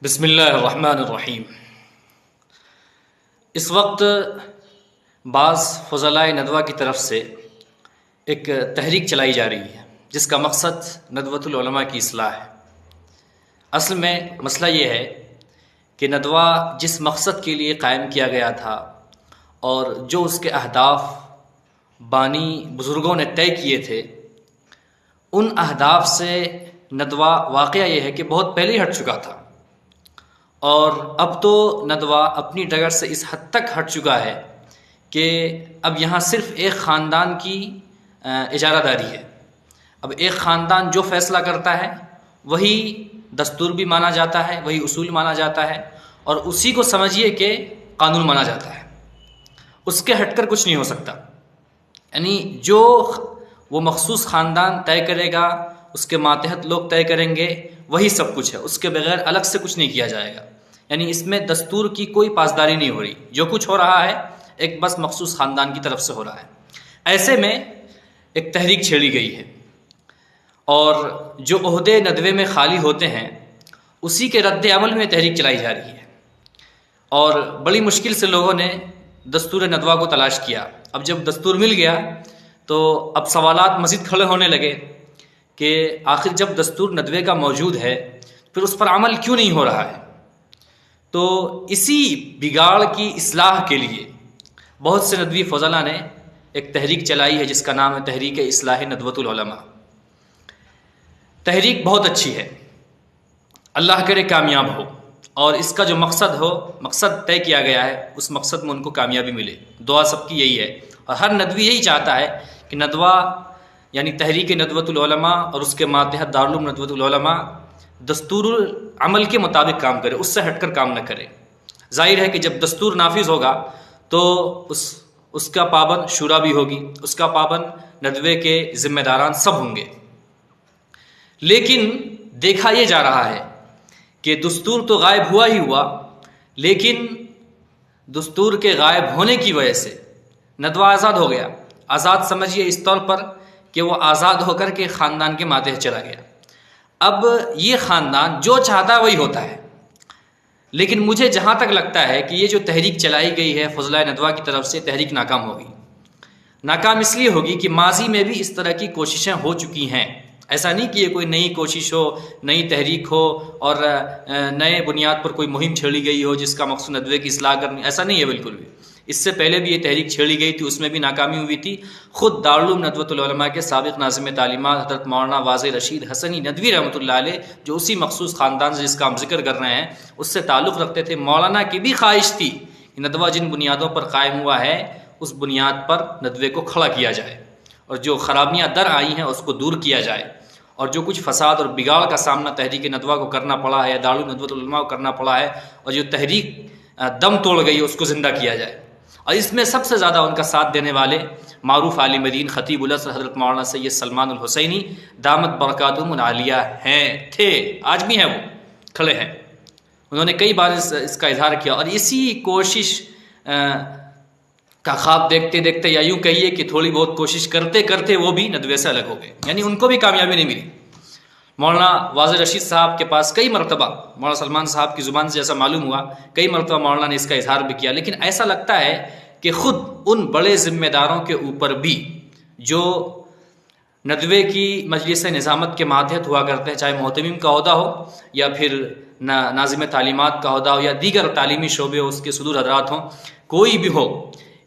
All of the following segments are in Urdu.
بسم اللہ الرحمن الرحیم۔ اس وقت بعض فضلائے ندوہ کی طرف سے ایک تحریک چلائی جا رہی ہے جس کا مقصد ندوۃ العلماء کی اصلاح ہے۔ اصل میں مسئلہ یہ ہے کہ ندوہ جس مقصد کے لیے قائم کیا گیا تھا اور جو اس کے اہداف بانی بزرگوں نے طے کیے تھے، ان اہداف سے ندوہ واقعہ یہ ہے کہ بہت پہلے ہی ہٹ چکا تھا، اور اب تو ندوہ اپنی ڈگر سے اس حد تک ہٹ چکا ہے کہ اب یہاں صرف ایک خاندان کی اجارہ داری ہے۔ اب ایک خاندان جو فیصلہ کرتا ہے وہی دستور بھی مانا جاتا ہے، وہی اصول مانا جاتا ہے، اور اسی کو سمجھیے کہ قانون مانا جاتا ہے۔ اس کے ہٹ کر کچھ نہیں ہو سکتا، یعنی جو وہ مخصوص خاندان طے کرے گا، اس کے ماتحت لوگ طے کریں گے، وہی سب کچھ ہے، اس کے بغیر الگ سے کچھ نہیں کیا جائے گا۔ یعنی اس میں دستور کی کوئی پاسداری نہیں ہو رہی، جو کچھ ہو رہا ہے ایک بس مخصوص خاندان کی طرف سے ہو رہا ہے۔ ایسے میں ایک تحریک چھیڑی گئی ہے، اور جو عہدے ندوے میں خالی ہوتے ہیں اسی کے رد عمل میں تحریک چلائی جا رہی ہے، اور بڑی مشکل سے لوگوں نے دستور ندوہ کو تلاش کیا۔ اب جب دستور مل گیا تو اب سوالات مزید کھڑے ہونے لگے کہ آخر جب دستور ندوے کا موجود ہے پھر اس پر عمل کیوں نہیں ہو رہا ہے۔ تو اسی بگاڑ کی اصلاح کے لیے بہت سے ندوی فضلاء نے ایک تحریک چلائی ہے جس کا نام ہے تحریک اصلاح ندوۃ العلماء۔ تحریک بہت اچھی ہے، اللہ کرے کامیاب ہو، اور اس کا جو مقصد طے کیا گیا ہے اس مقصد میں ان کو کامیابی ملے۔ دعا سب کی یہی ہے، اور ہر ندوی یہی چاہتا ہے کہ ندوہ یعنی تحریک ندوۃ العلماء اور اس کے ماتحت دارالعلوم ندوۃ العلماء دستور عمل کے مطابق کام کرے، اس سے ہٹ کر کام نہ کرے۔ ظاہر ہے کہ جب دستور نافذ ہوگا تو اس کا پابند شورا بھی ہوگی، اس کا پابند ندوے کے ذمہ داران سب ہوں گے۔ لیکن دیکھا یہ جا رہا ہے کہ دستور تو غائب ہوا ہی ہوا، لیکن دستور کے غائب ہونے کی وجہ سے ندوہ آزاد ہو گیا۔ آزاد سمجھیے اس طور پر کہ وہ آزاد ہو کر کے خاندان کے ماتحت چلا گیا۔ اب یہ خاندان جو چاہتا ہے وہی ہوتا ہے، لیکن مجھے جہاں تک لگتا ہے کہ یہ جو تحریک چلائی گئی ہے فضلائے ندوہ کی طرف سے، تحریک ناکام ہوگی۔ ناکام اس لیے ہوگی کہ ماضی میں بھی اس طرح کی کوششیں ہو چکی ہیں۔ ایسا نہیں کہ یہ کوئی نئی کوشش ہو، نئی تحریک ہو، اور نئے بنیاد پر کوئی مہم چھیڑی گئی ہو جس کا مقصد ندوے کی اصلاح کرنی، ایسا نہیں ہے بالکل بھی۔ اس سے پہلے بھی یہ تحریک چھیڑی گئی تھی، اس میں بھی ناکامی ہوئی تھی۔ خود دارالعلوم ندوۃ العلماء کے سابق ناظم تعلیمات حضرت مولانا واضح رشید حسنی ندوی رحمۃ اللہ علیہ، جو اسی مخصوص خاندان سے جس کا ہم ذکر کر رہے ہیں اس سے تعلق رکھتے تھے، مولانا کی بھی خواہش تھی کہ ندوہ جن بنیادوں پر قائم ہوا ہے اس بنیاد پر ندوے کو کھڑا کیا جائے، اور جو خرابیاں در آئی ہیں اس کو دور کیا جائے، اور جو کچھ فساد اور بگاڑ کا سامنا تحریک ندوہ کو کرنا پڑا ہے یا دارالعلوم ندوۃ العلماء کو کرنا پڑا ہے، اور جو تحریک دم توڑ گئی اس کو زندہ کیا جائے۔ اور اس میں سب سے زیادہ ان کا ساتھ دینے والے معروف عالم دین خطیب الازہر حضرت مولانا سید سلمان الحسینی دامت برکاتہم العالیہ تھے، آج بھی ہیں، وہ کھڑے ہیں۔ انہوں نے کئی بار اس کا اظہار کیا، اور اسی کوشش کا خواب دیکھتے دیکھتے، یا یوں کہیے کہ تھوڑی بہت کوشش کرتے کرتے وہ بھی ندوے سے الگ ہو گئے، یعنی ان کو بھی کامیابی نہیں ملی۔ مولانا واضح رشید صاحب کے پاس کئی مرتبہ، مولانا سلمان صاحب کی زبان سے ایسا معلوم ہوا، کئی مرتبہ مولانا نے اس کا اظہار بھی کیا، لیکن ایسا لگتا ہے کہ خود ان بڑے ذمہ داروں کے اوپر بھی جو ندوے کی مجلس نظامت کے ماتحت ہوا کرتے ہیں، چاہے محتمم کا عہدہ ہو یا پھر ناظم تعلیمات کا عہدہ ہو یا دیگر تعلیمی شعبے ہو، اس کے صدور حضرات ہوں، کوئی بھی ہو،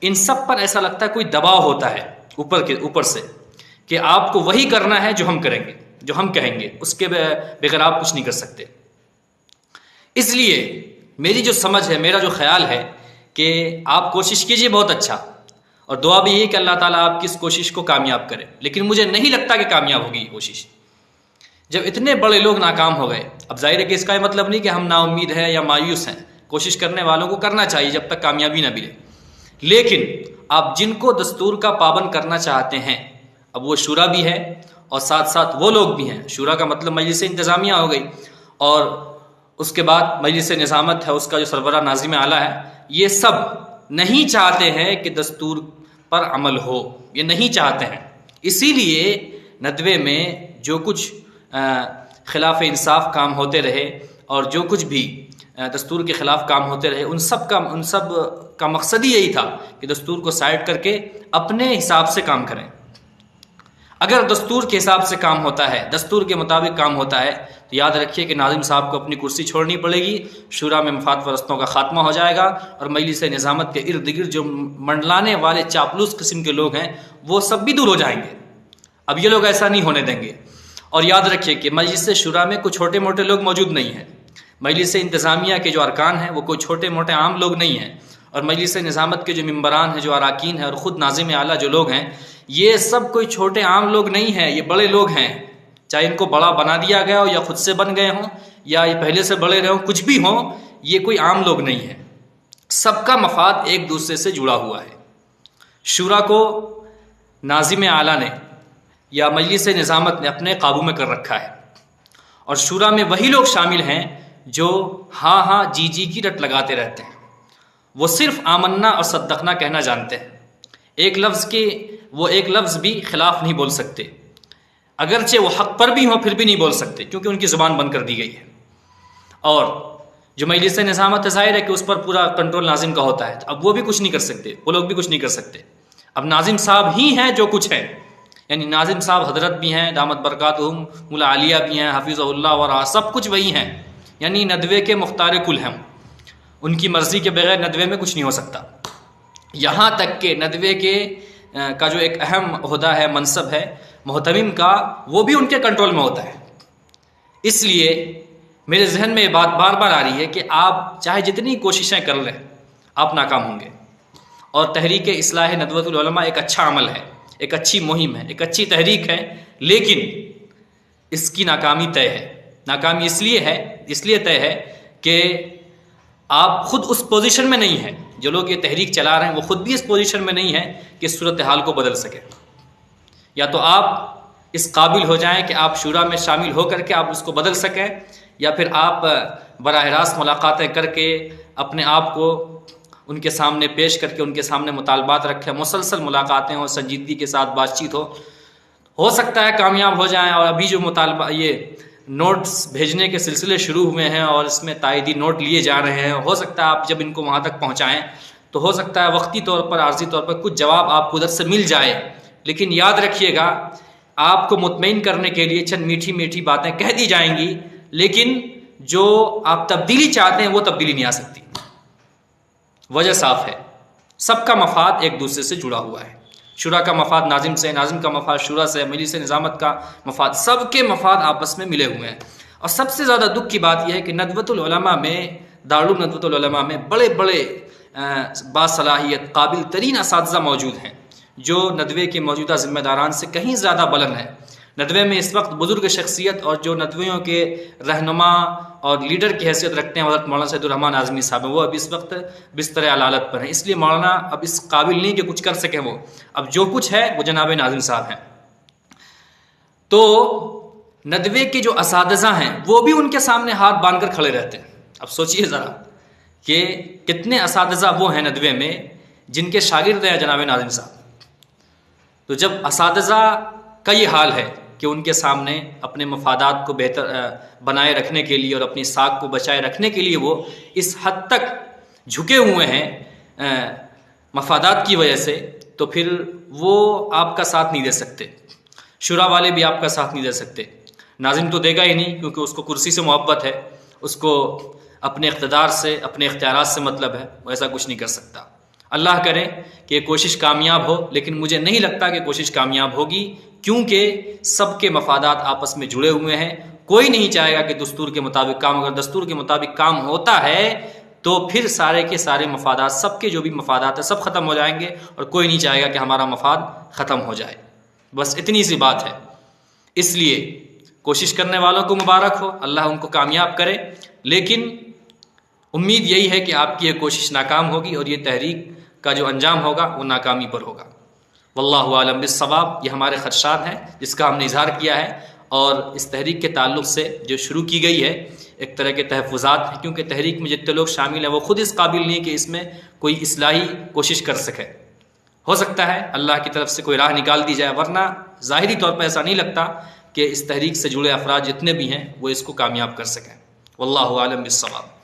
ان سب پر ایسا لگتا ہے کوئی دباؤ ہوتا ہے اوپر سے کہ آپ کو وہی کرنا ہے جو ہم کریں گے، جو ہم کہیں گے، اس کے بغیر آپ کچھ نہیں کر سکتے۔ اس لیے میری جو سمجھ ہے، میرا جو خیال ہے کہ آپ کوشش کیجئے، بہت اچھا، اور دعا بھی یہ کہ اللہ تعالیٰ آپ کی اس کوشش کو کامیاب کرے، لیکن مجھے نہیں لگتا کہ کامیاب ہوگی یہ کوشش۔ جب اتنے بڑے لوگ ناکام ہو گئے، اب ظاہر ہے کہ اس کا یہ مطلب نہیں کہ ہم نا امید ہیں یا مایوس ہیں، کوشش کرنے والوں کو کرنا چاہیے جب تک کامیابی نہ ملے، لیکن آپ جن کو دستور کا پابند کرنا چاہتے ہیں، اب وہ شورا بھی ہے اور ساتھ ساتھ وہ لوگ بھی ہیں۔ شورا کا مطلب مجلس انتظامیہ ہو گئی، اور اس کے بعد مجلس نظامت ہے، اس کا جو سربراہ ناظم اعلیٰ ہے، یہ سب نہیں چاہتے ہیں کہ دستور پر عمل ہو، یہ نہیں چاہتے ہیں۔ اسی لیے ندوے میں جو کچھ خلاف انصاف کام ہوتے رہے اور جو کچھ بھی دستور کے خلاف کام ہوتے رہے، ان سب کا مقصد ہی یہی تھا کہ دستور کو سائڈ کر کے اپنے حساب سے کام کریں۔ اگر دستور کے حساب سے کام ہوتا ہے، دستور کے مطابق کام ہوتا ہے، تو یاد رکھیے کہ ناظم صاحب کو اپنی کرسی چھوڑنی پڑے گی، شورا میں مفاد پرستوں کا خاتمہ ہو جائے گا، اور مجلس نظامت کے ارد گرد جو منڈلانے والے چاپلوس قسم کے لوگ ہیں وہ سب بھی دور ہو جائیں گے۔ اب یہ لوگ ایسا نہیں ہونے دیں گے۔ اور یاد رکھیے کہ مجلس شورا میں کوئی چھوٹے موٹے لوگ موجود نہیں ہیں۔ مجلس انتظامیہ کے جو ارکان ہیں وہ کوئی چھوٹے موٹے عام لوگ نہیں ہیں، اور مجلس نظامت کے جو ممبران ہیں، جو اراکین ہیں، اور خود ناظم اعلیٰ جو لوگ ہیں، یہ سب کوئی چھوٹے عام لوگ نہیں ہیں، یہ بڑے لوگ ہیں۔ چاہے ان کو بڑا بنا دیا گیا ہو یا خود سے بن گئے ہوں یا یہ پہلے سے بڑے رہے ہوں، کچھ بھی ہوں، یہ کوئی عام لوگ نہیں ہیں۔ سب کا مفاد ایک دوسرے سے جڑا ہوا ہے۔ شورا کو ناظم اعلیٰ نے یا مجلس نظامت نے اپنے قابو میں کر رکھا ہے، اور شورا میں وہی لوگ شامل ہیں جو ہاں ہاں جی جی کی رٹ لگاتے رہتے ہیں۔ وہ صرف آمنا اور صدقنا کہنا جانتے ہیں، ایک لفظ بھی خلاف نہیں بول سکتے، اگرچہ وہ حق پر بھی ہوں پھر بھی نہیں بول سکتے، کیونکہ ان کی زبان بند کر دی گئی ہے۔ اور جو مجلس نظامت ظاہر ہے کہ اس پر پورا کنٹرول ناظم کا ہوتا ہے، اب وہ بھی کچھ نہیں کر سکتے، وہ لوگ بھی کچھ نہیں کر سکتے۔ اب ناظم صاحب ہی ہیں جو کچھ ہے، یعنی ناظم صاحب حضرت بھی ہیں دامت برکاتہم، مولا عالیہ بھی ہیں حفظہ اللہ ورعاہ، سب کچھ وہی ہیں، یعنی ندوے کے مختار کل ہیں۔ ان کی مرضی کے بغیر ندوے میں کچھ نہیں ہو سکتا، یہاں تک کہ ندوے کا جو ایک اہم عہدہ ہے، منصب ہے محتمم کا، وہ بھی ان کے کنٹرول میں ہوتا ہے۔ اس لیے میرے ذہن میں یہ بات بار بار آ رہی ہے کہ آپ چاہے جتنی کوششیں کر لیں، آپ ناکام ہوں گے۔ اور تحریک اصلاح ندوۃ العلماء ایک اچھا عمل ہے، ایک اچھی مہم ہے، ایک اچھی تحریک ہے، لیکن اس کی ناکامی طے ہے۔ ناکامی اس لیے طے ہے کہ آپ خود اس پوزیشن میں نہیں ہیں، جو لوگ یہ تحریک چلا رہے ہیں وہ خود بھی اس پوزیشن میں نہیں ہیں کہ اس صورتحال کو بدل سکیں۔ یا تو آپ اس قابل ہو جائیں کہ آپ شورا میں شامل ہو کر کے آپ اس کو بدل سکیں، یا پھر آپ براہ راست ملاقاتیں کر کے اپنے آپ کو ان کے سامنے پیش کر کے ان کے سامنے مطالبات رکھیں، مسلسل ملاقاتیں ہوں، سنجیدگی کے ساتھ بات چیت ہو سکتا ہے کامیاب ہو جائیں۔ اور ابھی جو مطالبہ یہ نوٹس بھیجنے کے سلسلے شروع ہوئے ہیں اور اس میں تائیدی نوٹ لیے جا رہے ہیں، ہو سکتا ہے آپ جب ان کو وہاں تک پہنچائیں تو ہو سکتا ہے وقتی طور پر، عارضی طور پر کچھ جواب آپ کو ادھر سے مل جائے، لیکن یاد رکھیے گا آپ کو مطمئن کرنے کے لیے چند میٹھی میٹھی باتیں کہہ دی جائیں گی، لیکن جو آپ تبدیلی چاہتے ہیں وہ تبدیلی نہیں آ سکتی۔ وجہ صاف ہے، سب کا مفاد ایک دوسرے سے جڑا ہوا ہے۔ شورا کا مفاد ناظم سے، ناظم کا مفاد شورا سے، مجلس نظامت کا مفاد، سب کے مفاد آپس میں ملے ہوئے ہیں۔ اور سب سے زیادہ دکھ کی بات یہ ہے کہ ندوۃ العلماء میں، دارالعلوم ندوۃ العلماء میں بڑے بڑے باصلاحیت قابل ترین اساتذہ موجود ہیں جو ندوے کے موجودہ ذمہ داران سے کہیں زیادہ بلند ہیں۔ ندوے میں اس وقت بزرگ شخصیت اور جو ندویوں کے رہنما اور لیڈر کی حیثیت رکھتے ہیں حضرت مولانا سید الرحمن اعظمی صاحب ہیں، وہ اب اس وقت بستر علالت پر ہیں، اس لیے مولانا اب اس قابل نہیں کہ کچھ کر سکیں، وہ اب جو کچھ ہے وہ جناب ناظم صاحب ہیں۔ تو ندوے کے جو اساتذہ ہیں وہ بھی ان کے سامنے ہاتھ باندھ کر کھڑے رہتے ہیں۔ اب سوچئے ذرا کہ کتنے اساتذہ وہ ہیں ندوے میں جن کے شاگرد ہیں جناب ناظم صاحب۔ تو جب اساتذہ کا یہ حال ہے کہ ان کے سامنے اپنے مفادات کو بہتر بنائے رکھنے کے لیے اور اپنی ساکھ کو بچائے رکھنے کے لیے وہ اس حد تک جھکے ہوئے ہیں مفادات کی وجہ سے، تو پھر وہ آپ کا ساتھ نہیں دے سکتے، شورا والے بھی آپ کا ساتھ نہیں دے سکتے۔ ناظم تو دے گا ہی نہیں، کیونکہ اس کو کرسی سے محبت ہے، اس کو اپنے اقتدار سے، اپنے اختیارات سے مطلب ہے، وہ ایسا کچھ نہیں کر سکتا۔ اللہ کرے کہ یہ کوشش کامیاب ہو، لیکن مجھے نہیں لگتا کہ کوشش کامیاب ہوگی، کیونکہ سب کے مفادات آپس میں جڑے ہوئے ہیں۔ کوئی نہیں چاہے گا کہ دستور کے مطابق کام، اگر دستور کے مطابق کام ہوتا ہے تو پھر سارے کے سارے مفادات، سب کے جو بھی مفادات ہیں سب ختم ہو جائیں گے، اور کوئی نہیں چاہے گا کہ ہمارا مفاد ختم ہو جائے۔ بس اتنی سی بات ہے۔ اس لیے کوشش کرنے والوں کو مبارک ہو، اللہ ان کو کامیاب کرے، لیکن امید یہی ہے کہ آپ کی یہ کوشش ناکام ہوگی اور یہ تحریک کا جو انجام ہوگا وہ ناکامی پر ہوگا۔ واللہ عالم بالصواب۔ یہ ہمارے خدشات ہیں جس کا ہم نے اظہار کیا ہے، اور اس تحریک کے تعلق سے جو شروع کی گئی ہے ایک طرح کے تحفظات ہیں، کیونکہ تحریک میں جتنے لوگ شامل ہیں وہ خود اس قابل نہیں کہ اس میں کوئی اصلاحی کوشش کر سکے۔ ہو سکتا ہے اللہ کی طرف سے کوئی راہ نکال دی جائے، ورنہ ظاہری طور پر ایسا نہیں لگتا کہ اس تحریک سے جڑے افراد جتنے بھی ہیں وہ اس کو کامیاب کر سکیں۔ واللہ عالم بالصواب.